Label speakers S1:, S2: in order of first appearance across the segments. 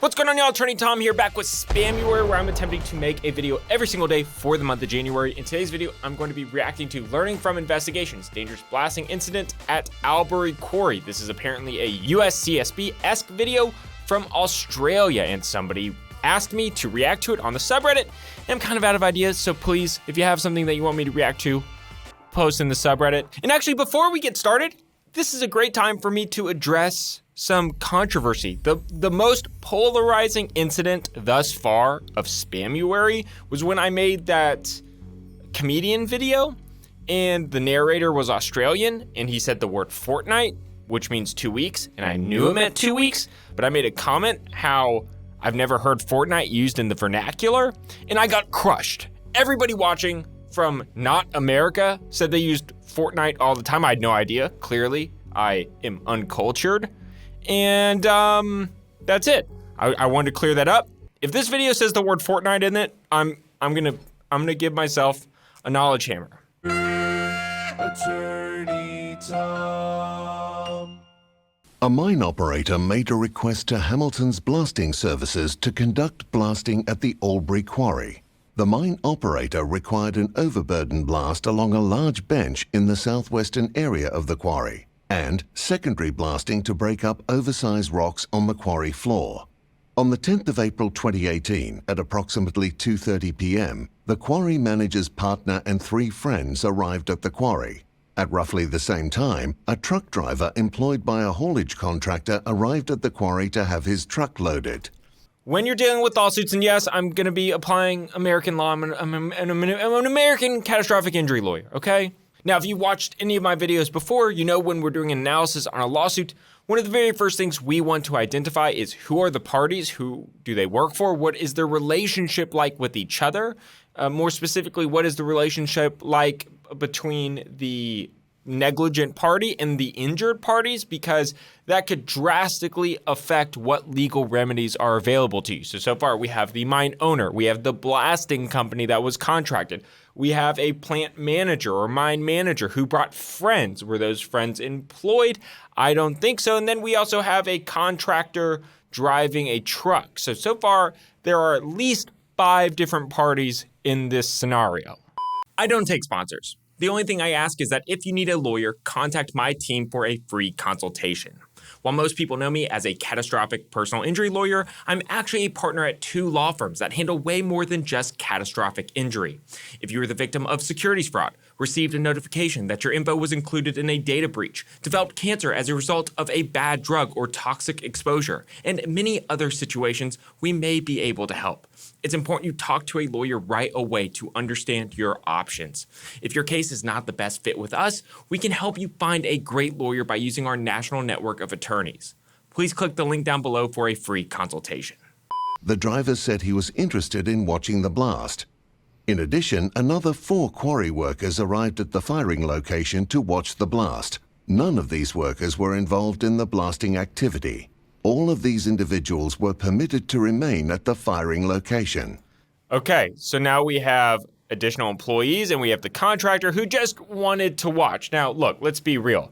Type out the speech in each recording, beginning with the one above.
S1: What's going on, y'all? Attorney Tom here, back with Spamuary, where I'm attempting to make a video every single day for the month of January. In today's video, I'm going to be reacting to Learning from Investigations, Dangerous Blasting Incident at Albury Quarry. This is apparently a USCSB-esque video from Australia, and somebody asked me to react to it on the subreddit, and I'm kind of out of ideas, so please, if you have something that you want me to react to, post in the subreddit. And actually, before we get started, this is a great time for me to address some controversy. The most polarizing incident thus far of Spamuary was when I made that comedian video, and the narrator was Australian, and he said the word fortnight, which means 2 weeks, and I knew it meant 2 weeks, but I made a comment how I've never heard fortnight used in the vernacular, and I got crushed. Everybody watching from not America said they used fortnight all the time. I had no idea. Clearly, I am uncultured. And that's it. I wanted to clear that up. If this video says the word fortnight in it, I'm gonna give myself a knowledge hammer.
S2: Attorney Tom.
S3: A mine operator made a request to Hamilton's blasting services to conduct blasting at the Albury Quarry. The mine operator required an overburden blast along a large bench in the southwestern area of the quarry, and secondary blasting to break up oversized rocks on the quarry floor. On the 10th of April 2018, at approximately 2:30 p.m., the quarry manager's partner and 3 friends arrived at the quarry. At roughly the same time, a truck driver employed by a haulage contractor arrived at the quarry to have his truck loaded.
S1: When you're dealing with lawsuits, and yes, I'm gonna be applying American law, I'm an American catastrophic injury lawyer, okay? Now, if you watched any of my videos before, you know when we're doing an analysis on a lawsuit, one of the very first things we want to identify is who are the parties, who do they work for, what is their relationship like with each other? More specifically, what is the relationship like between the negligent party and the injured parties, because that could drastically affect what legal remedies are available to you. So far we have the mine owner, we have the blasting company that was contracted, we have a plant manager or mine manager who brought friends. Were those friends employed? I don't think so. And then we also have a contractor driving a truck. So far there are at least 5 different parties in this scenario. I don't take sponsors. The only thing I ask is that if you need a lawyer, contact my team for a free consultation. While most people know me as a catastrophic personal injury lawyer, I'm actually a partner at 2 law firms that handle way more than just catastrophic injury. If you were the victim of securities fraud, received a notification that your info was included in a data breach, developed cancer as a result of a bad drug or toxic exposure, and many other situations, we may be able to help. It's important you talk to a lawyer right away to understand your options. If your case is not the best fit with us, we can help you find a great lawyer by using our national network of attorneys. Please click the link down below for a free consultation.
S3: The driver said he was interested in watching the blast. In addition, another 4 quarry workers arrived at the firing location to watch the blast. None of these workers were involved in the blasting activity. All of these individuals were permitted to remain at the firing location.
S1: Okay, so now we have additional employees and we have the contractor who just wanted to watch. Now, look, let's be real.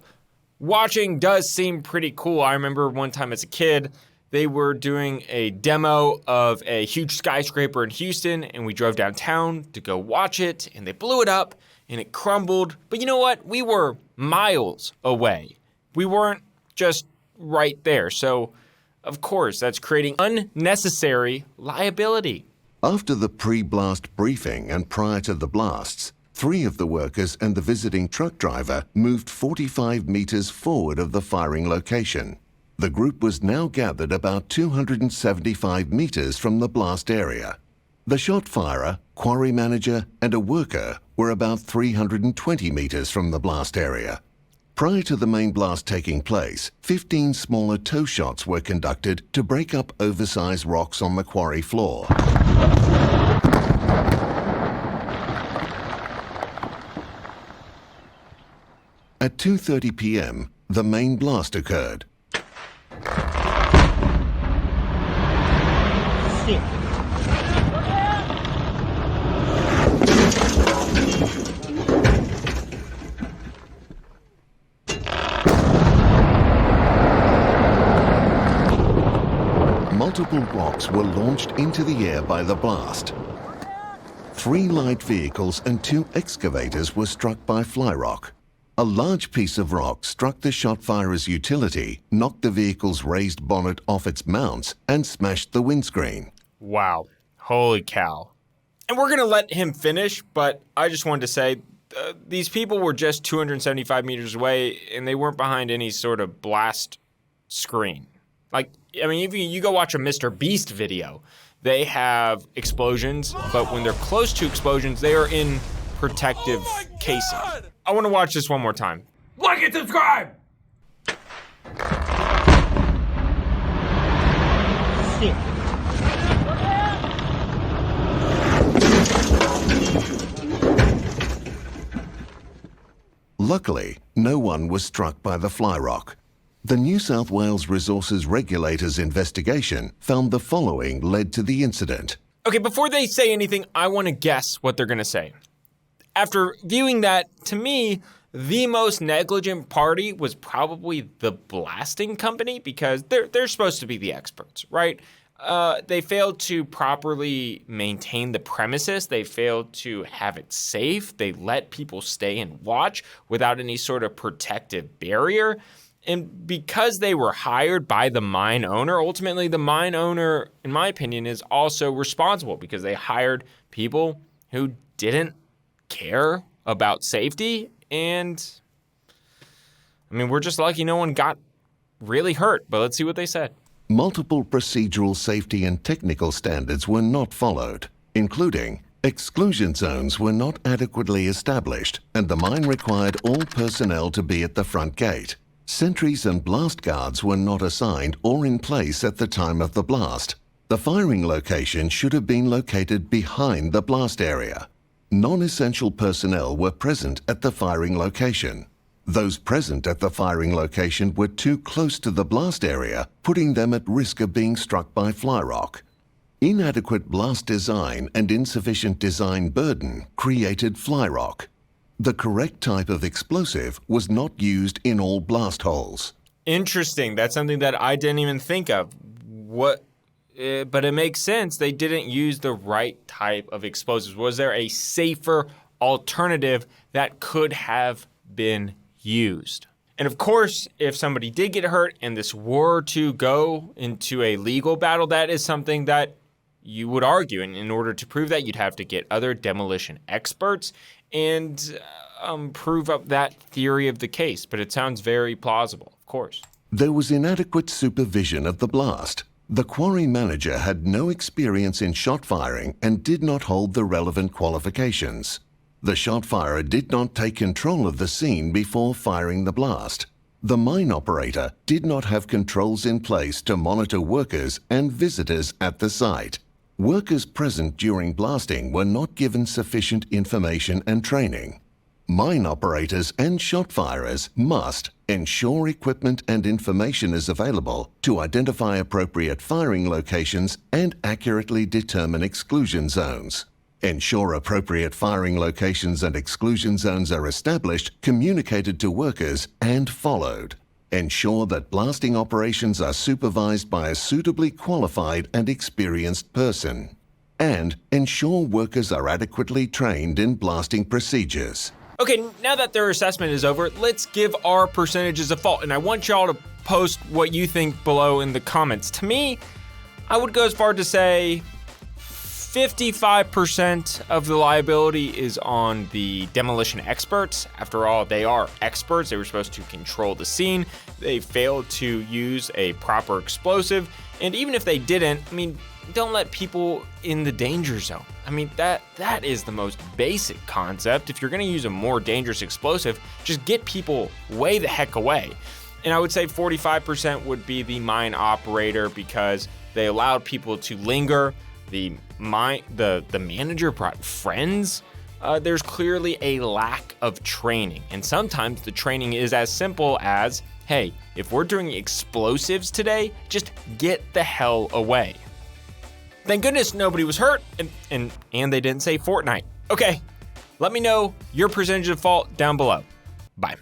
S1: Watching does seem pretty cool. I remember one time as a kid, they were doing a demo of a huge skyscraper in Houston, and we drove downtown to go watch it, and they blew it up and it crumbled. But you know what? We were miles away. We weren't just right there. So, of course, that's creating unnecessary liability.
S3: After the pre-blast briefing and prior to the blasts, 3 of the workers and the visiting truck driver moved 45 meters forward of the firing location. The group was now gathered about 275 meters from the blast area. The shot firer, quarry manager, and a worker were about 320 meters from the blast area. Prior to the main blast taking place, 15 smaller toe shots were conducted to break up oversized rocks on the quarry floor. At 2:30 p.m., the main blast occurred. multiple rocks were launched into the air by the blast. 3 light vehicles and 2 excavators were struck by fly rock. A large piece of rock struck the shot firer's utility, knocked the vehicle's raised bonnet off its mounts, and smashed the windscreen.
S1: Wow. Holy cow. And we're going to let him finish, but I just wanted to say these people were just 275 meters away, and they weren't behind any sort of blast screen. Like, I mean, if you go watch a Mr. Beast video, they have explosions, but when they're close to explosions, they are in protective casing. I want to watch this one more time. Like and subscribe!
S3: Luckily, no one was struck by the fly rock. The New South Wales Resources Regulator's investigation found the following led to the incident.
S1: Okay, before they say anything, I want to guess what they're going to say. After viewing that, to me, the most negligent party was probably the blasting company because they're supposed to be the experts, right? They failed to properly maintain the premises. They failed to have it safe. They let people stay and watch without any sort of protective barrier. And because they were hired by the mine owner, ultimately the mine owner, in my opinion, is also responsible because they hired people who didn't care about safety. And I mean, we're just lucky no one got really hurt, but let's see what they said.
S3: Multiple procedural safety and technical standards were not followed, including exclusion zones were not adequately established and the mine required all personnel to be at the front gate. Sentries and blast guards were not assigned or in place at the time of the blast. The firing location should have been located behind the blast area. Non-essential personnel were present at the firing location. Those present at the firing location were too close to the blast area, putting them at risk of being struck by fly rock. Inadequate blast design and insufficient design burden created fly rock. The correct type of explosive was not used in all blast holes.
S1: Interesting. That's something that I didn't even think of. But it makes sense. They didn't use the right type of explosives. Was there a safer alternative that could have been used? And of course, if somebody did get hurt and this were to go into a legal battle, that is something that you would argue. And in order to prove that, you'd have to get other demolition experts and prove up that theory of the case. But it sounds very plausible, of course.
S3: There was inadequate supervision of the blast. The quarry manager had no experience in shot firing and did not hold the relevant qualifications. The shot firer did not take control of the scene before firing the blast. The mine operator did not have controls in place to monitor workers and visitors at the site. Workers present during blasting were not given sufficient information and training. Mine operators and shot firers must ensure equipment and information is available to identify appropriate firing locations and accurately determine exclusion zones. Ensure appropriate firing locations and exclusion zones are established, communicated to workers, and followed. Ensure that blasting operations are supervised by a suitably qualified and experienced person. And ensure workers are adequately trained in blasting procedures.
S1: Okay, now that their assessment is over, let's give our percentages of fault. And I want y'all to post what you think below in the comments. To me, I would go as far to say 55% of the liability is on the demolition experts. After all, they are experts. They were supposed to control the scene. They failed to use a proper explosive. And even if they didn't, I mean, don't let people in the danger zone. I mean, that is the most basic concept. If you're going to use a more dangerous explosive, just get people way the heck away. And I would say 45% would be the mine operator because they allowed people to linger. The manager brought friends. There's clearly a lack of training. And sometimes the training is as simple as, hey, if we're doing explosives today, just get the hell away. Thank goodness nobody was hurt, and they didn't say Fortnite. Okay, let me know your percentage of fault down below. Bye.